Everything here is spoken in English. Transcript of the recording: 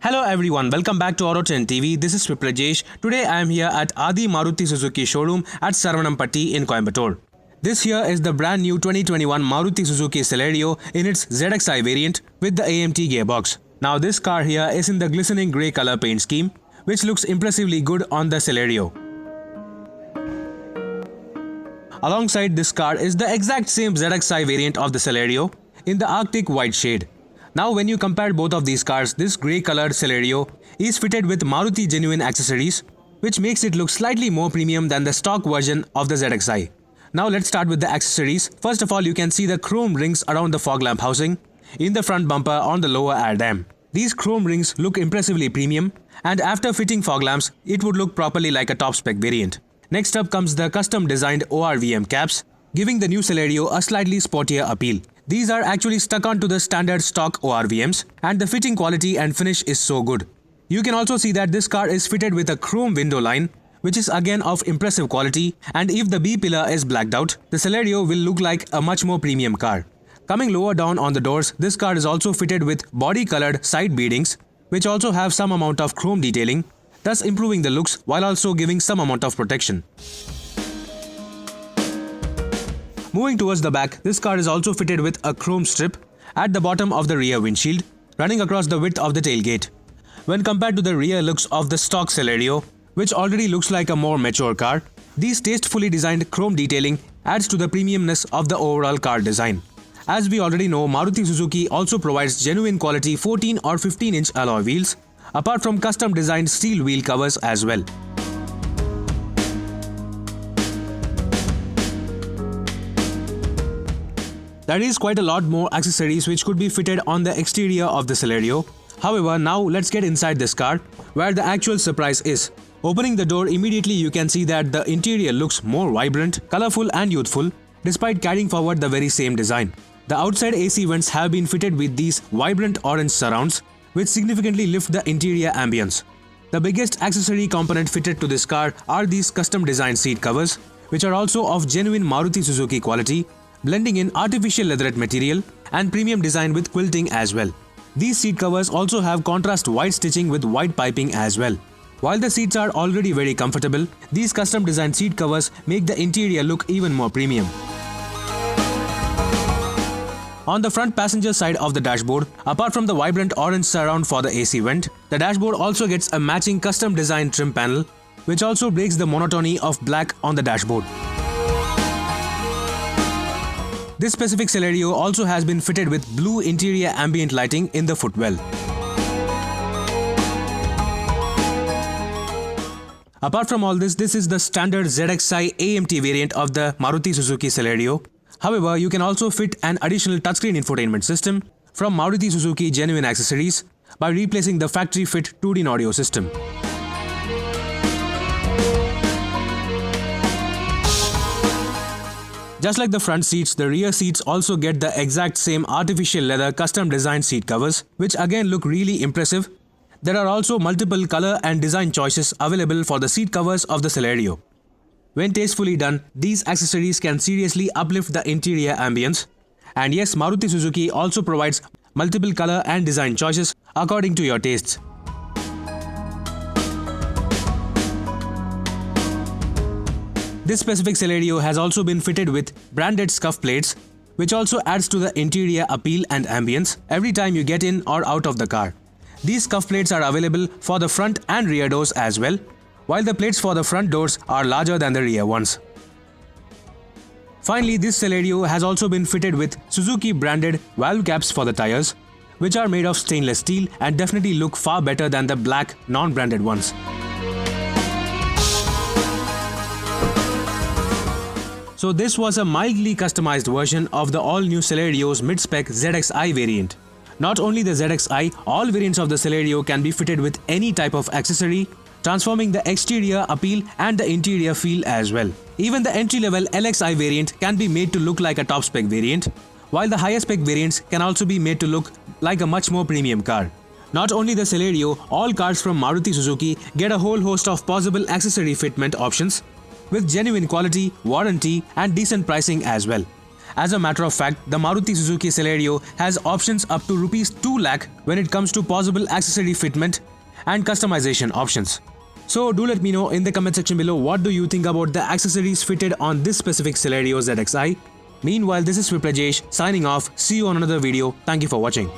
Hello everyone, welcome back to Auto Trend TV. This is Viprajesh. Today I am here at Adi Maruti Suzuki showroom at Saravanampatti in Coimbatore. This here is the brand new 2021 Maruti Suzuki Celerio in its ZXi variant with the AMT gearbox. Now this car here is in the glistening grey color paint scheme, which looks impressively good on the Celerio. Alongside this car is the exact same ZXi variant of the Celerio in the Arctic white shade. Now when you compare both of these cars, this grey colored Celerio is fitted with Maruti genuine accessories, which makes it look slightly more premium than the stock version of the ZXi. Now let's start with the accessories. First of all, you can see the chrome rings around the fog lamp housing, in the front bumper on the lower air dam. These chrome rings look impressively premium, and after fitting fog lamps, it would look properly like a top spec variant. Next up comes the custom designed ORVM caps, giving the new Celerio a slightly sportier appeal. These are actually stuck onto the standard stock ORVMs, and the fitting quality and finish is so good. You can also see that this car is fitted with a chrome window line, which is again of impressive quality, and if the B pillar is blacked out, the Celerio will look like a much more premium car. Coming lower down on the doors, this car is also fitted with body colored side beadings, which also have some amount of chrome detailing, thus improving the looks while also giving some amount of protection. Moving towards the back, this car is also fitted with a chrome strip at the bottom of the rear windshield, running across the width of the tailgate. When compared to the rear looks of the stock Celerio, which already looks like a more mature car, these tastefully designed chrome detailing adds to the premiumness of the overall car design. As we already know, Maruti Suzuki also provides genuine quality 14 or 15-inch alloy wheels, apart from custom designed steel wheel covers as well. There is quite a lot more accessories which could be fitted on the exterior of the Celerio. However, now let's get inside this car, where the actual surprise is. Opening the door, immediately you can see that the interior looks more vibrant, colorful and youthful, despite carrying forward the very same design. The outside AC vents have been fitted with these vibrant orange surrounds, which significantly lift the interior ambience. The biggest accessory component fitted to this car are these custom designed seat covers, which are also of genuine Maruti Suzuki quality, blending in artificial leatherette material and premium design with quilting as well. These seat covers also have contrast white stitching with white piping as well. While the seats are already very comfortable, these custom designed seat covers make the interior look even more premium. On the front passenger side of the dashboard, apart from the vibrant orange surround for the AC vent, the dashboard also gets a matching custom designed trim panel, which also breaks the monotony of black on the dashboard. This specific Celerio also has been fitted with blue interior ambient lighting in the footwell. Apart from all this is the standard ZXi AMT variant of the Maruti Suzuki Celerio. However, you can also fit an additional touchscreen infotainment system from Maruti Suzuki genuine accessories by replacing the factory fit 2D audio system. Just like the front seats, the rear seats also get the exact same artificial leather custom designed seat covers, which again look really impressive. There are also multiple color and design choices available for the seat covers of the Celerio. When tastefully done, these accessories can seriously uplift the interior ambience. And yes, Maruti Suzuki also provides multiple color and design choices according to your tastes. This specific Celerio has also been fitted with branded scuff plates, which also adds to the interior appeal and ambience every time you get in or out of the car. These scuff plates are available for the front and rear doors as well, while the plates for the front doors are larger than the rear ones. Finally, this Celerio has also been fitted with Suzuki branded valve caps for the tires, which are made of stainless steel and definitely look far better than the black non-branded ones. So this was a mildly customized version of the all-new Celerio's mid-spec ZXi variant. Not only the ZXi, all variants of the Celerio can be fitted with any type of accessory, transforming the exterior appeal and the interior feel as well. Even the entry-level LXi variant can be made to look like a top-spec variant, while the higher-spec variants can also be made to look like a much more premium car. Not only the Celerio, all cars from Maruti Suzuki get a whole host of possible accessory fitment options, with genuine quality, warranty and decent pricing as well. As a matter of fact, the Maruti Suzuki Celerio has options up to rupees 2 lakh when it comes to possible accessory fitment and customization options. So do let me know in the comment section below what do you think about the accessories fitted on this specific Celerio ZXi. Meanwhile, this is Viprajesh signing off. See you on another video. Thank you for watching.